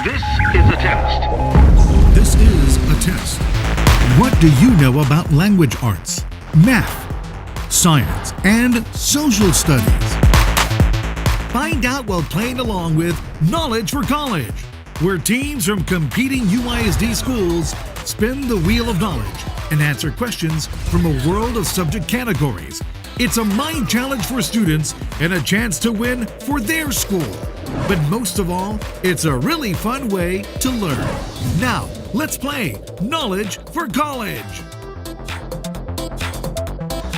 This is a test. This is a test. What do you know about language arts, math, science, and social studies? Find out while playing along with Knowledge for College, where teams from competing UISD schools spin the wheel of knowledge and answer questions from a world of subject categories. It's a mind challenge for students and a chance to win for their school. But most of all, it's a really fun way to learn. Now, let's play Knowledge for College.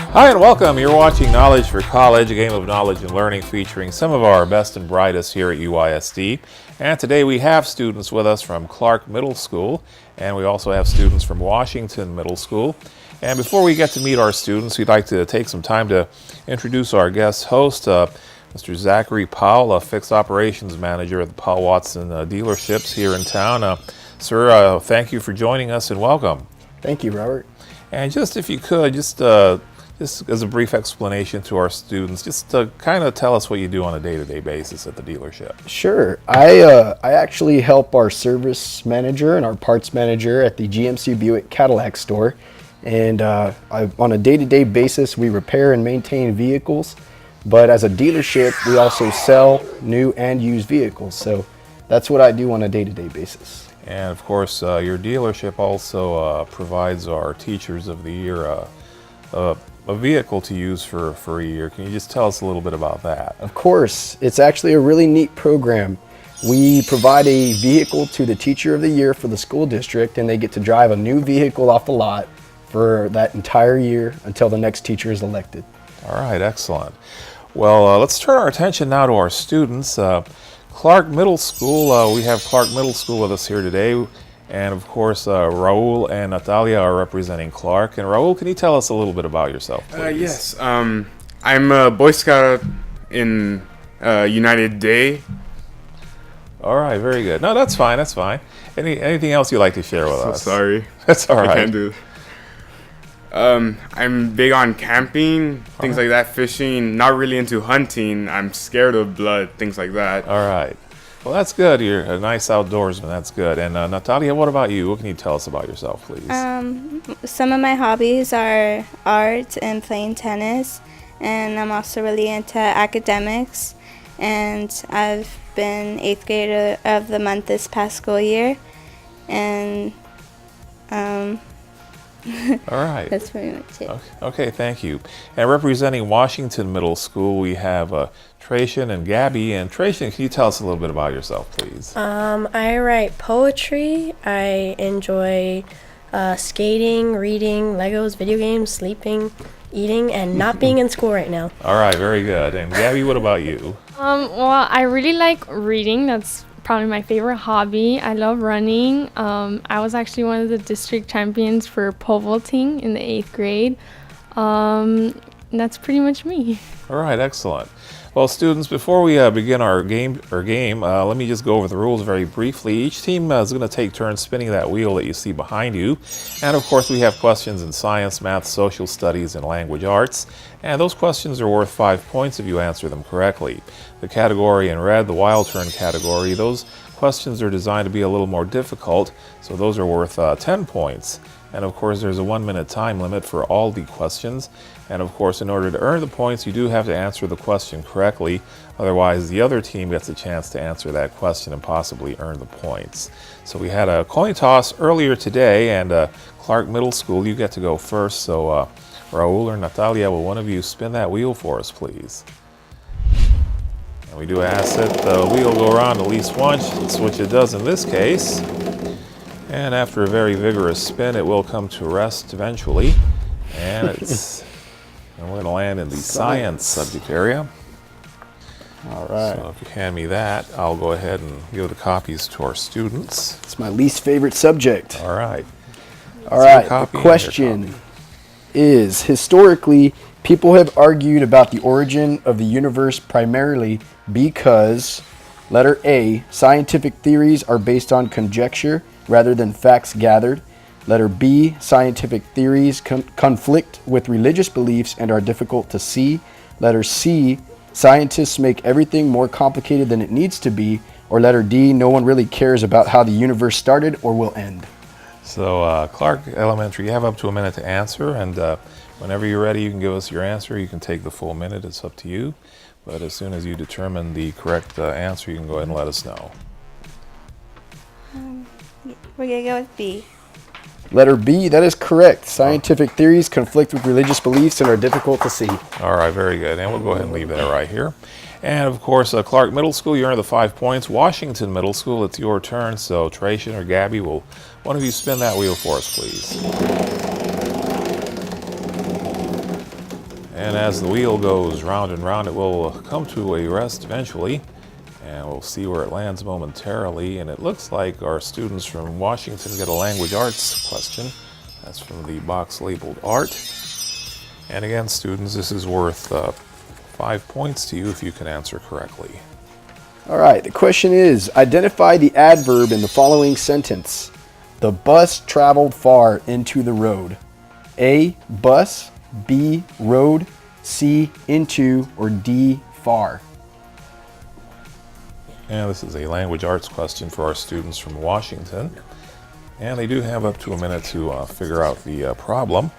Hi and welcome. You're watching Knowledge for College, a game of knowledge and learning featuring some of our best and brightest here at UISD. And today we have students with us from Clark Middle School, and we also have students from Washington Middle School. And before we get to meet our students, we'd like to take some time to introduce our guest host, Mr. Zachary Powell, a fixed operations manager at the Powell Watson dealerships here in town. Sir, thank you for joining us and welcome. Thank you, Robert. And just if you could, just as a brief explanation to our students, just to kind of tell us what you do on a day-to-day basis at the dealership. Sure. I actually help our service manager and our parts manager at the GMC Buick Cadillac store. And on a day-to-day basis, we repair and maintain vehicles. But as a dealership, we also sell new and used vehicles. So that's what I do on a day-to-day basis. And of course, your dealership also provides our Teachers of the Year a vehicle to use for a year. Can you just tell us a little bit about that? Of course. It's actually a really neat program. We provide a vehicle to the Teacher of the Year for the school district, and they get to drive a new vehicle off the lot for that entire year until the next teacher is elected. All right, excellent. Well, let's turn our attention now to our students. Clark Middle School, we have Clark Middle School with us here today. And of course, Raul and Natalia are representing Clark. And Raul, can you tell us a little bit about yourself, please? Yes, I'm a Boy Scout in United Day. All right, very good. No, that's fine, that's fine. Anything else you'd like to share with us? Sorry. That's all right. I can't do it. I'm big on camping, things like that, fishing, not really into hunting. I'm scared of blood, things like that. All right. Well, that's good. You're a nice outdoorsman. That's good. And Natalia, what about you? What can you tell us about yourself, please? Some of my hobbies are art and playing tennis, and I'm also really into academics. And I've been 8th grader of the month this past school year, and all right. That's pretty much it. Okay, thank you. And representing Washington Middle School, we have Tracian and Gabby. And Tracian, can you tell us a little bit about yourself, please? I write poetry. I enjoy skating, reading, Legos, video games, sleeping, eating, and not being in school right now. All right, very good. And Gabby, what about you? Well, I really like reading. That's probably my favorite hobby. I love running. I was actually one of the district champions for pole vaulting in the 8th grade. And that's pretty much me. All right, excellent. Well, students, before we begin our game, let me just go over the rules very briefly. Each team is going to take turns spinning that wheel that you see behind you. And of course, we have questions in science, math, social studies, and language arts. And those questions are worth 5 points if you answer them correctly. The category in red, the wild turn category, those questions are designed to be a little more difficult, so those are worth 10 points. And of course, there's a 1-minute time limit for all the questions. And of course, in order to earn the points, you do have to answer the question correctly. Otherwise, the other team gets a chance to answer that question and possibly earn the points. So we had a coin toss earlier today, and Clark Middle School, you get to go first. So Raul or Natalia, will one of you spin that wheel for us, please? And we do ask that the wheel go around at least once, which it does in this case. And after a very vigorous spin, it will come to rest eventually. And we're going to land in the science subject area. All right. So if you hand me that, I'll go ahead and give the copies to our students. It's my least favorite subject. All right. All right. The question is, historically, people have argued about the origin of the universe primarily because, letter A, scientific theories are based on conjecture rather than facts gathered. Letter B, scientific theories conflict with religious beliefs and are difficult to see. Letter C, scientists make everything more complicated than it needs to be. Or letter D, no one really cares about how the universe started or will end. So Clark Elementary, you have up to a minute to answer, and whenever you're ready, you can give us your answer. You can take the full minute, it's up to you. But as soon as you determine the correct answer, you can go ahead and let us know. We're going to go with B. Letter B, that is correct. Scientific theories conflict with religious beliefs and are difficult to see. All right, very good. And we'll go ahead and leave that right here. And of course, Clark Middle School, you earned the 5 points. Washington Middle School, it's your turn. So Tracian or Gabby, will one of you spin that wheel for us, please? And as the wheel goes round and round, it will come to a rest eventually. And we'll see where it lands momentarily. And it looks like our students from Washington get a language arts question. That's from the box labeled art. And again, students, this is worth 5 points to you if you can answer correctly. All right, the question is, identify the adverb in the following sentence. The bus traveled far into the road. A, bus, B, road, C, into, or D, far. And this is a language arts question for our students from Washington. And they do have up to a minute to figure out the problem.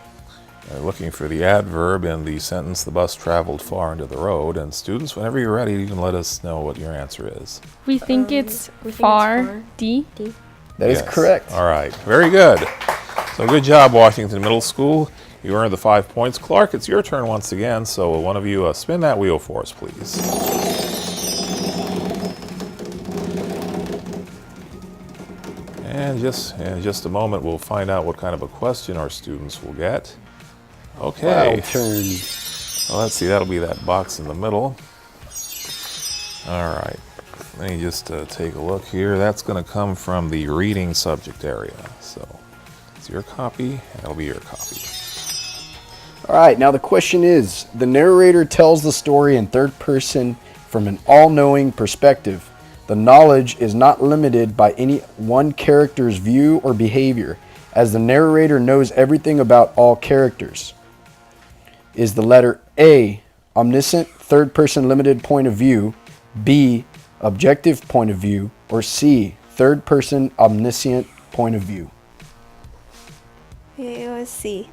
They're looking for the adverb in the sentence, the bus traveled far into the road. And students, whenever you're ready, you can let us know what your answer is. We think it's far. D. That is correct. All right, very good. So good job, Washington Middle School. You earned the 5 points. Clark, it's your turn once again. So one of you spin that wheel for us, please. And in just a moment, we'll find out what kind of a question our students will get. Okay. Wow, turn. Well, let's see, that'll be that box in the middle. All right. Let me just take a look here. That's going to come from the reading subject area. So it's your copy, and that'll be your copy. All right, now the question is, the narrator tells the story in third person from an all-knowing perspective. The knowledge is not limited by any one character's view or behavior, as the narrator knows everything about all characters. Is the letter A, omniscient, third-person limited point of view, B, objective point of view, or C, third-person omniscient point of view? It was C.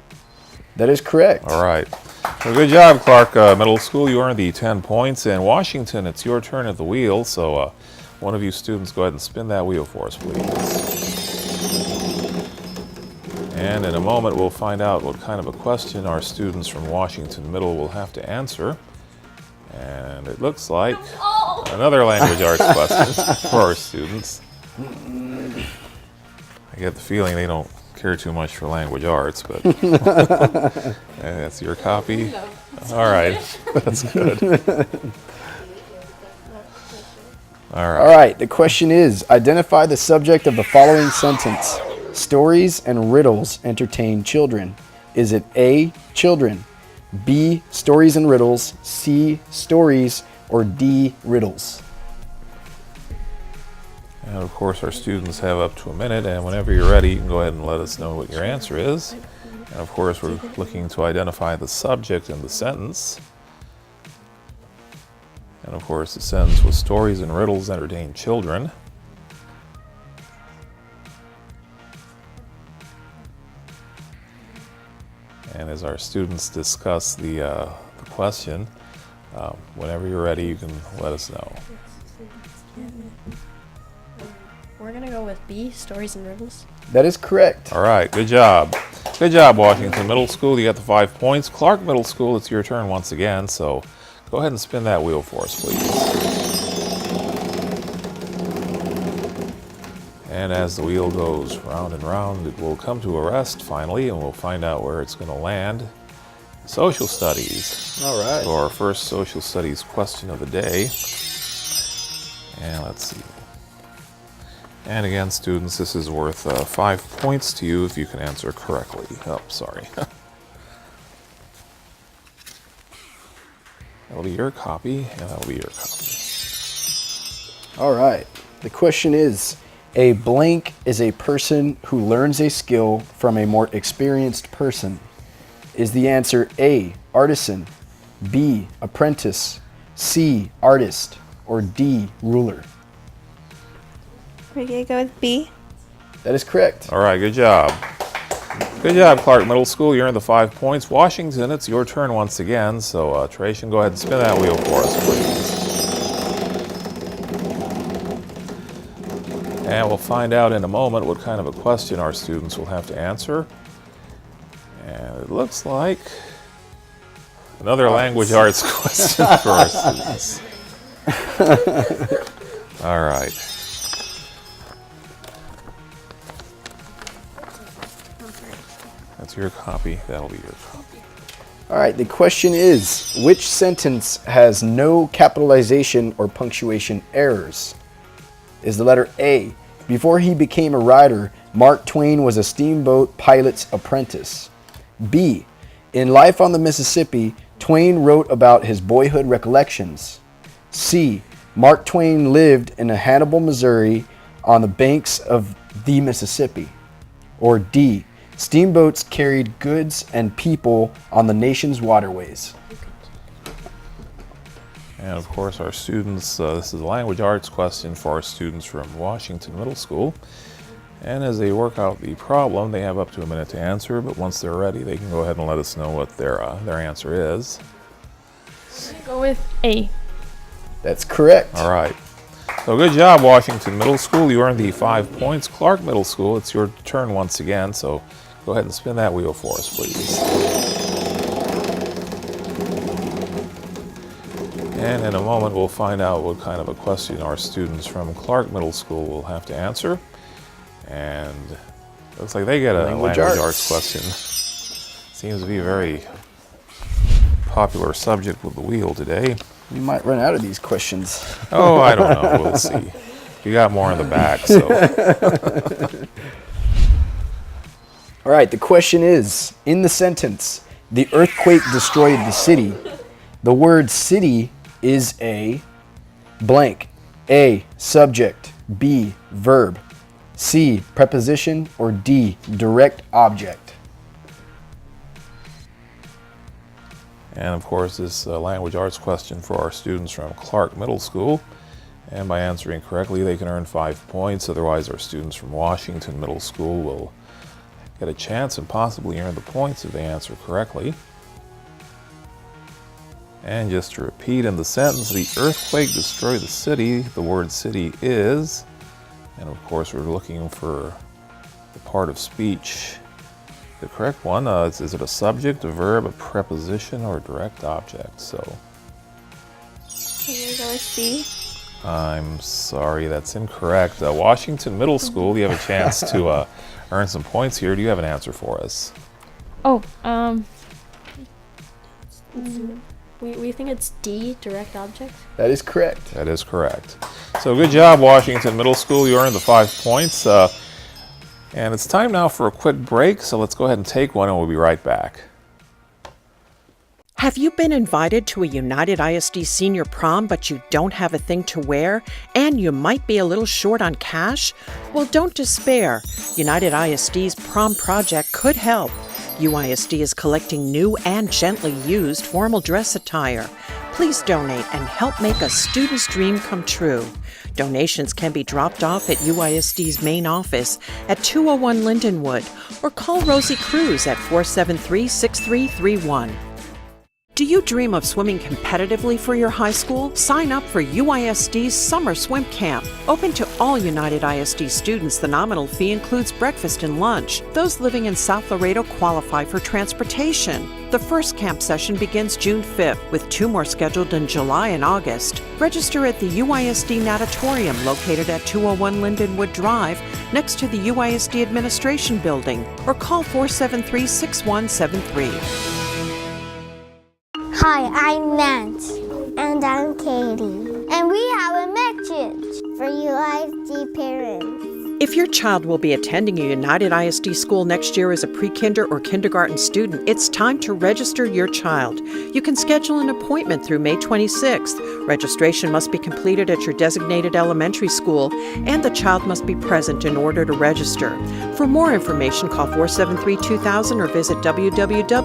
That is correct. All right. Well, good job, Clark Middle School. You earned the 10 points. And Washington, it's your turn at the wheel. So one of you students, go ahead and spin that wheel for us, please. And in a moment, we'll find out what kind of a question our students from Washington Middle will have to answer. And it looks like another language arts question for our students. I get the feeling they don't care too much for language arts, but that's your copy. All right, that's good. All right, the question is, identify the subject of the following sentence. Stories and riddles entertain children. Is it A, children, B, stories and riddles, C, stories, or D, riddles? And of course, our students have up to a minute, and whenever you're ready, you can go ahead and let us know what your answer is. And of course, we're looking to identify the subject in the sentence. And of course, the sentence was stories and riddles entertain children. And as our students discuss the question, whenever you're ready, you can let us know. We're going to go with B, stories and riddles. That is correct. All right, good job. Good job, Washington Middle School. You got the 5 points. Clark Middle School, it's your turn once again. So go ahead and spin that wheel for us, please. And as the wheel goes round and round, it will come to a rest finally, and we'll find out where it's going to land. Social studies. All right. So our first social studies question of the day. And let's see. And again, students, this is worth 5 points to you if you can answer correctly. Oh, sorry. That'll be your copy, and that'll be your copy. All right. The question is, a blank is a person who learns a skill from a more experienced person. Is the answer A, artisan, B, apprentice, C, artist, or D, ruler? We're going to go with B. That is correct. All right, good job. Good job, Clark Middle School. You earned the 5 points. Washington, it's your turn once again. So, Tracian, go ahead and spin that wheel for us, please. And we'll find out in a moment what kind of a question our students will have to answer. And it looks like another language arts question for our students. All right. That's your copy. That'll be your copy. All right, the question is, which sentence has no capitalization or punctuation errors? Is the letter A, before he became a writer, Mark Twain was a steamboat pilot's apprentice? B, in Life on the Mississippi, Twain wrote about his boyhood recollections? C, Mark Twain lived in Hannibal, Missouri on the banks of the Mississippi? Or D, steamboats carried goods and people on the nation's waterways? And of course our students, this is a language arts question for our students from Washington Middle School. And as they work out the problem, they have up to a minute to answer, but once they're ready, they can go ahead and let us know what their answer is. I'm gonna go with A. That's correct. All right. So good job, Washington Middle School. You earned the 5 points. Clark Middle School, it's your turn once again, so go ahead and spin that wheel for us, please. And in a moment, we'll find out what kind of a question our students from Clark Middle School will have to answer. And looks like they get a language arts question. Seems to be a very popular subject with the wheel today. We might run out of these questions. Oh, I don't know. We'll see. You got more in the back, so. All right, the question is, in the sentence, the earthquake destroyed the city, the word city is a blank. A, subject. B, verb. C, preposition. Or D, direct object. And of course, this language arts question for our students from Clark Middle School. And by answering correctly, they can earn 5 points. Otherwise, our students from Washington Middle School will get a chance and possibly earn the points if they answer correctly. And just to repeat in the sentence, the earthquake destroyed the city. The word city is, and of course we're looking for the part of speech. The correct one, is it a subject, a verb, a preposition, or a direct object? So, Can you go with C? I'm sorry, that's incorrect. Washington Middle School, you have a chance to earn some points here. Do you have an answer for us? Oh, We think it's D, direct object. That is correct. That is correct. So good job, Washington Middle School. You earned the 5 points. And it's time now for a quick break, so let's go ahead and take one and we'll be right back. Have you been invited to a United ISD senior prom but you don't have a thing to wear and you might be a little short on cash? Well, don't despair. United ISD's prom project could help. UISD is collecting new and gently used formal dress attire. Please donate and help make a student's dream come true. Donations can be dropped off at UISD's main office at 201 Lindenwood or call Rosie Cruz at 473-6331. Do you dream of swimming competitively for your high school? Sign up for UISD's Summer Swim Camp. Open to all United ISD students, the nominal fee includes breakfast and lunch. Those living in South Laredo qualify for transportation. The first camp session begins June 5th, with 2 more scheduled in July and August. Register at the UISD Natatorium located at 201 Lindenwood Drive, next to the UISD Administration Building, or call 473-6173. Hi, I'm Nance. And I'm Katie. And we have a message for UISD parents. If your child will be attending a United ISD school next year as a pre-kinder or kindergarten student, it's time to register your child. You can schedule an appointment through May 26th. Registration must be completed at your designated elementary school, and the child must be present in order to register. For more information, call 473-2000 or visit www.uisd.net.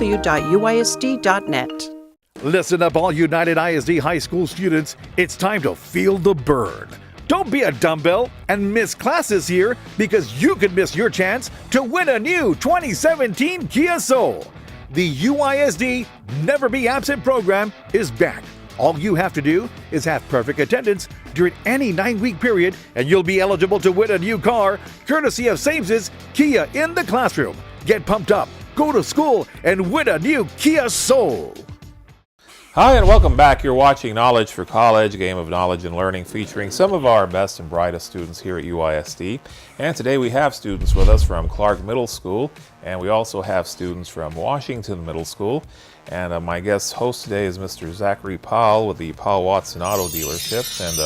Listen up, all United ISD high school students. It's time to feel the burn. Don't be a dumbbell and miss classes here because you could miss your chance to win a new 2017 Kia Soul. The UISD Never Be Absent program is back. All you have to do is have perfect attendance during any 9-week period and you'll be eligible to win a new car courtesy of Sames's Kia in the Classroom. Get pumped up, go to school, and win a new Kia Soul. Hi and welcome back. You're watching Knowledge for College, a game of knowledge and learning featuring some of our best and brightest students here at UISD. And today we have students with us from Clark Middle School, and we also have students from Washington Middle School. And my guest host today is Mr. Zachary Powell with the Powell Watson Auto Dealerships. And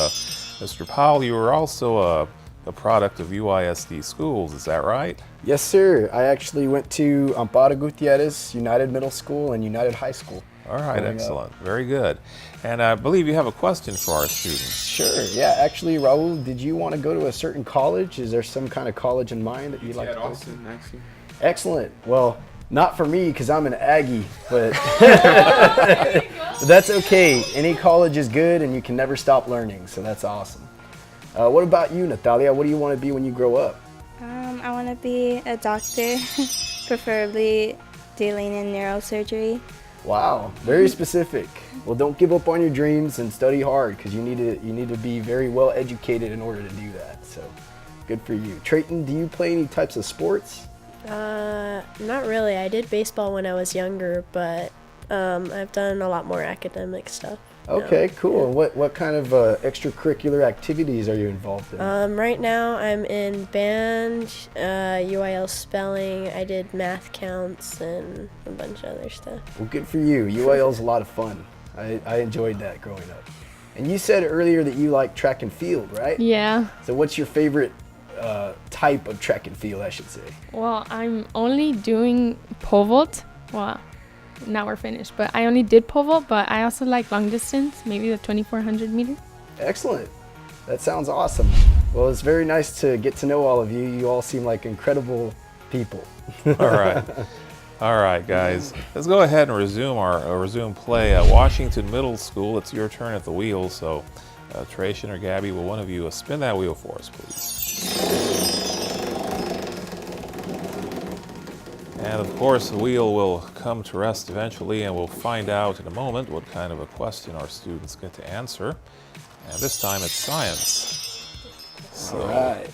Mr. Powell, you are also a product of UISD schools, is that right? Yes, sir. I actually went to Amparo Gutierrez United Middle School and United High School. All right, excellent. Very good. And I believe you have a question for our students. Sure, yeah. Actually, Raul, did you want to go to a certain college? Is there some kind of college in mind that you'd like to go to? Austin, actually. Excellent. Well, not for me because I'm an Aggie, but that's okay. Any college is good and you can never stop learning, so that's awesome. What about you, Natalia? What do you want to be when you grow up? I want to be a doctor, preferably dealing in neurosurgery. Wow, very specific. Well, don't give up on your dreams and study hard because you need to be very well educated in order to do that. So, good for you. Trayton, do you play any types of sports? Not really. I did baseball when I was younger, but I've done a lot more academic stuff. Okay, cool. What kind of extracurricular activities are you involved in? Right now I'm in band, UIL spelling. I did math counts and a bunch of other stuff. Well, good for you. UIL's a lot of fun. I enjoyed that growing up. And you said earlier that you like track and field, right? Yeah. So what's your favorite type of track and field, I should say? Well, I'm only doing pole vault. Well, now we're finished, but I only did pole vault, but I also like long distance, maybe the 2,400 meter. Excellent. That sounds awesome. Well, it's very nice to get to know all of you. You all seem like incredible people. All right, guys. Let's go ahead and resume play. Washington Middle School, it's your turn at the wheel. So, Tracian or Gabby, will one of you spin that wheel for us, please? And of course, the wheel will come to rest eventually, and we'll find out in a moment what kind of a question our students get to answer. And this time it's science. So, all right.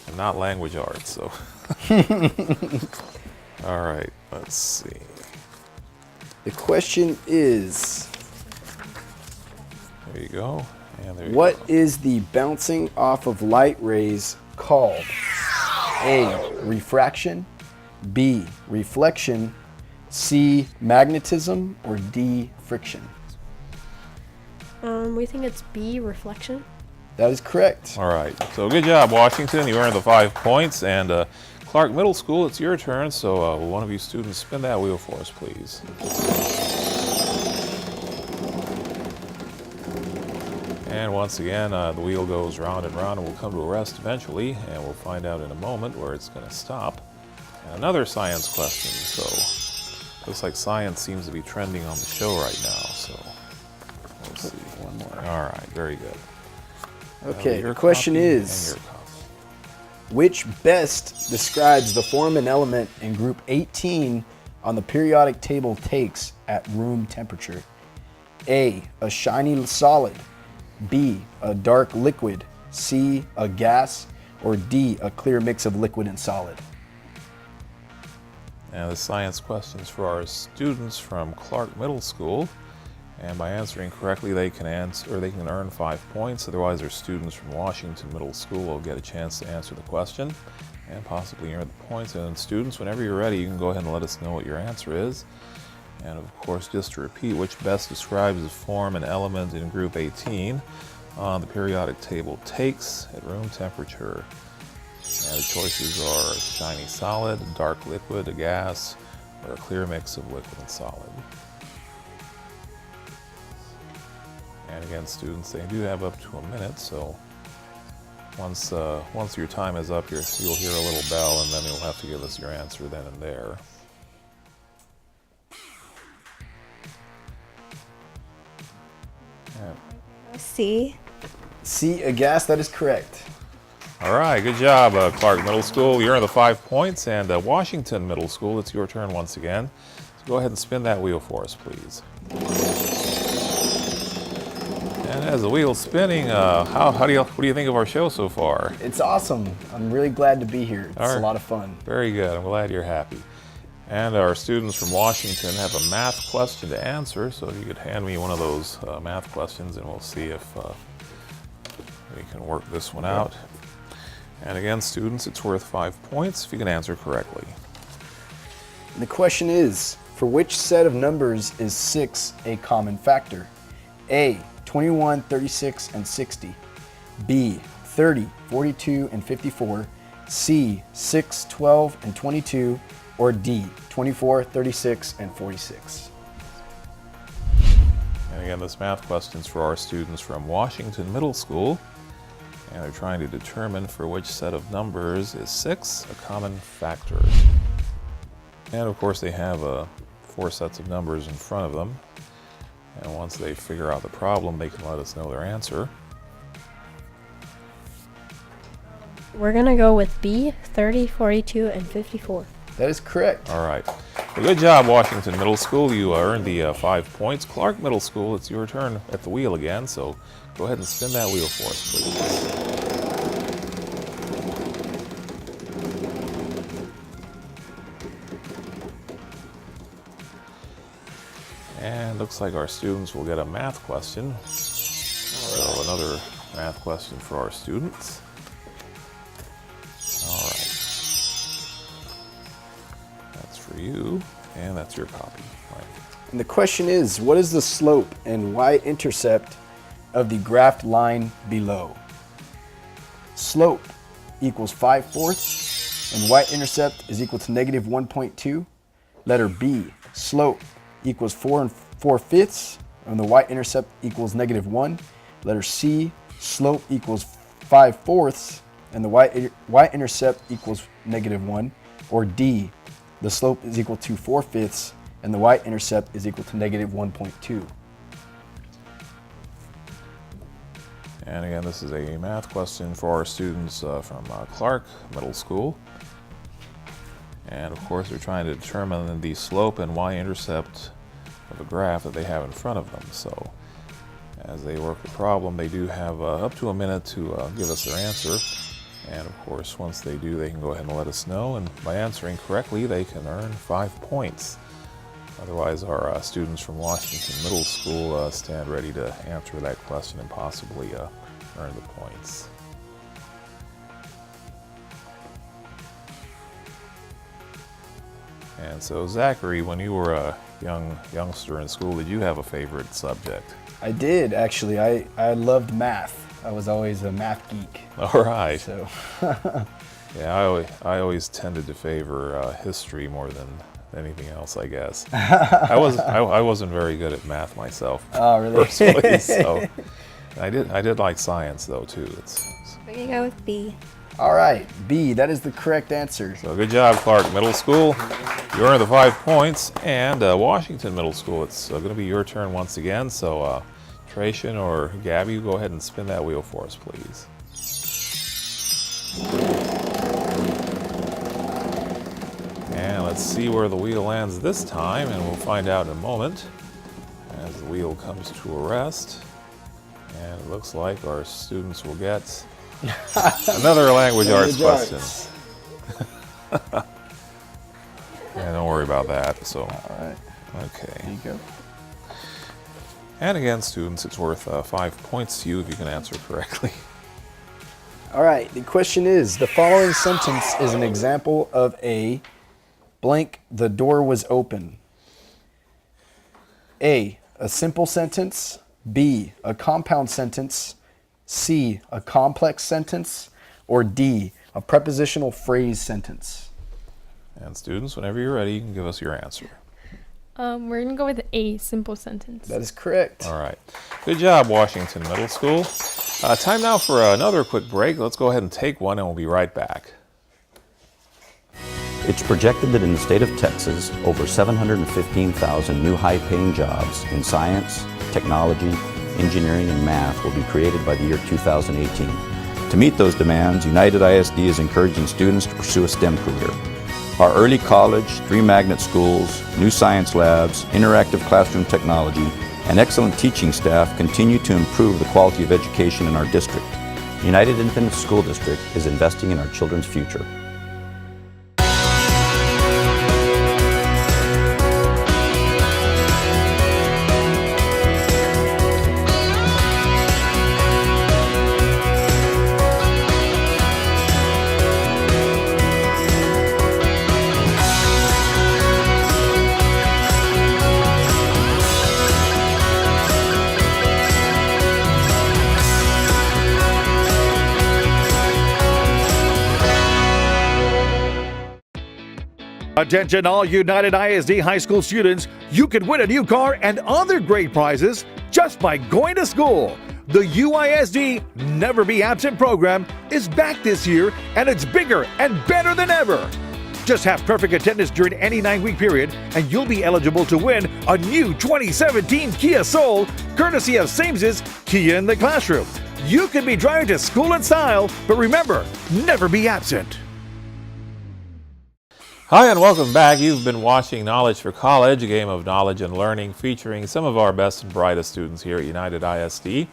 And not language arts, so. All right, let's see. The question is, there you go. And there you what go. is the bouncing off of light rays called? A, refraction, B, reflection, C, magnetism, or D, friction? We think it's B, reflection. That is correct. All right, so good job, Washington. You earned the 5 points. And Clark Middle School, it's your turn. So will one of you students spin that wheel for us, please? And once again, the wheel goes round and round and will come to a rest eventually. And we'll find out in a moment where it's going to stop. And another science question. So looks like science seems to be trending on the show right now. So we'll see. One more. All right, very good. Okay, the question is, which best describes the form and element in group 18 on the periodic table takes at room temperature? A, a shiny solid, B, a dark liquid, C, a gas, or D, a clear mix of liquid and solid? And the science questions for our students from Clark Middle School. And by answering correctly, they can earn 5 points. Otherwise, our students from Washington Middle School will get a chance to answer the question and possibly earn the points. And students, whenever you're ready, you can go ahead and let us know what your answer is. And of course, just to repeat, which best describes the form and element in group 18 on the periodic table takes at room temperature? And the choices are a shiny solid, a dark liquid, a gas, or a clear mix of liquid and solid. And again, students, they do have up to a minute, so once your time is up, you'll hear a little bell, and then you'll have to give us your answer then and there. C. C, a gas. That is correct. All right, good job, Clark Middle School. You earned the 5 points. And Washington Middle School, it's your turn once again. So go ahead and spin that wheel for us, please. And as the wheel's spinning, what do you think of our show so far? It's awesome. I'm really glad to be here. It's a lot of fun. Very good. I'm glad you're happy. And our students from Washington have a math question to answer, so if you could hand me one of those math questions and we'll see if we can work this one out. And again, students, it's worth 5 points if you can answer correctly. And the question is, for which set of numbers is 6 a common factor? A, 21, 36, and 60. B, 30, 42, and 54. C, 6, 12, and 22. Or D, 24, 36, and 46. And again, this math question is for our students from Washington Middle School. And they're trying to determine for which set of numbers is 6 a common factor. And of course they have 4 sets of numbers in front of them. And once they figure out the problem, they can let us know their answer. We're going to go with B, 30, 42, and 54. That is correct. All right. Well, good job, Washington Middle School. You earned the 5 points. Clark Middle School, it's your turn at the wheel again, so go ahead and spin that wheel for us, please. And looks like our students will get a math question. So another math question for our students. All right. That's for you, and that's your copy. Right. And the question is, what is the slope and y-intercept of the graphed line below? Slope equals 5/4, and y-intercept is equal to negative 1.2. Letter B, slope equals 4 4/5, and the y-intercept equals negative 1. Letter C, slope equals 5/4, and the y-intercept equals negative 1. Or D, the slope is equal to 4/5, and the y-intercept is equal to negative 1.2. And again, this is a math question for our students from Clark Middle School. And of course, they're trying to determine the slope and y-intercept of a graph that they have in front of them. So as they work the problem, they do have up to a minute to give us their answer. And of course, once they do, they can go ahead and let us know. And by answering correctly, they can earn 5 points. Otherwise, our students from Washington Middle School stand ready to answer that question and possibly earn the points. And so, Zachary, when you were a youngster in school, did you have a favorite subject? I did, actually. I loved math. I was always a math geek. All right. So, yeah, I always tended to favor history more than anything else, I guess. I wasn't very good at math myself. Oh, really? Personally, so I did like science though too. We're gonna go with B. All right, B. That is the correct answer. So good job, Clark Middle School. You earned the 5 points, and Washington Middle School. It's going to be your turn once again. So Tracian or Gabby, go ahead and spin that wheel for us, please. And let's see where the wheel lands this time, and we'll find out in a moment as the wheel comes to a rest. And it looks like our students will get another language arts question. Yeah, don't worry about that. So, all right. Okay. There you go. And again, students, it's worth 5 points to you if you can answer correctly. All right. The question is, the following sentence is an example of a blank, the door was open. A simple sentence. B, a compound sentence. C, a complex sentence. Or D, a prepositional phrase sentence. And students, whenever you're ready, you can give us your answer. We're going to go with A, simple sentence. That is correct. All right. Good job, Washington Middle School. Time now for another quick break. Let's go ahead and take one, and we'll be right back. It's projected that in the state of Texas, over 715,000 new high-paying jobs in science, technology, engineering, and math will be created by the year 2018. To meet those demands, United ISD is encouraging students to pursue a STEM career. Our early college, 3 magnet schools, new science labs, interactive classroom technology, and excellent teaching staff continue to improve the quality of education in our district. United Independent School District is investing in our children's future. Attention all United ISD high school students, you can win a new car and other great prizes just by going to school. The UISD Never Be Absent program is back this year and it's bigger and better than ever. Just have perfect attendance during any 9-week period and you'll be eligible to win a new 2017 Kia Soul courtesy of Sames's Kia in the Classroom. You can be driving to school in style, but remember, never be absent. Hi and welcome back. You've been watching Knowledge for College, a game of knowledge and learning featuring some of our best and brightest students here at United ISD.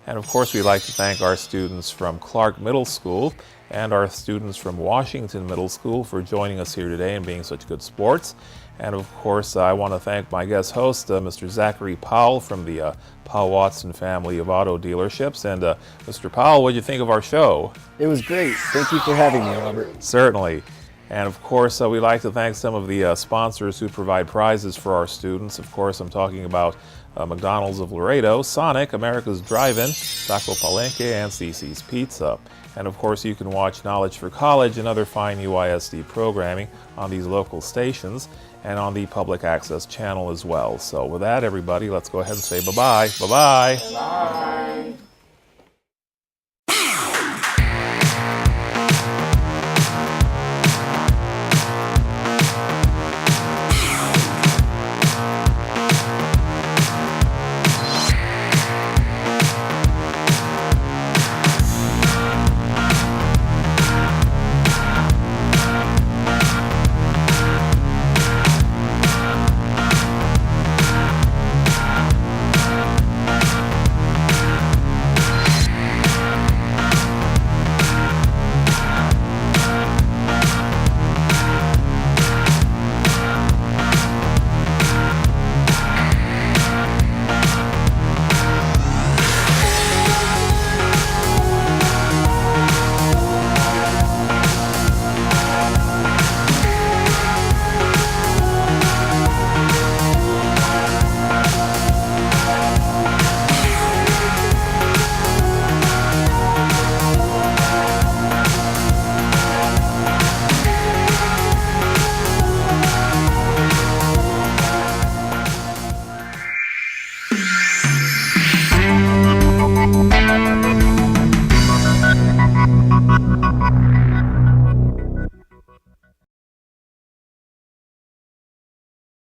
And of course, we'd like to thank our students from Clark Middle School and our students from Washington Middle School for joining us here today and being such good sports. And of course, I want to thank my guest host, Mr. Zachary Powell from the Powell Watson family of auto dealerships. And Mr. Powell, what did you think of our show? It was great. Thank you for having me, Robert. Certainly. And of course, we'd like to thank some of the sponsors who provide prizes for our students. Of course, I'm talking about McDonald's of Laredo, Sonic, America's Drive-In, Taco Palenque, and CC's Pizza. And of course, you can watch Knowledge for College and other fine UISD programming on these local stations and on the public access channel as well. So with that, everybody, let's go ahead and say bye-bye. Bye-bye. Bye.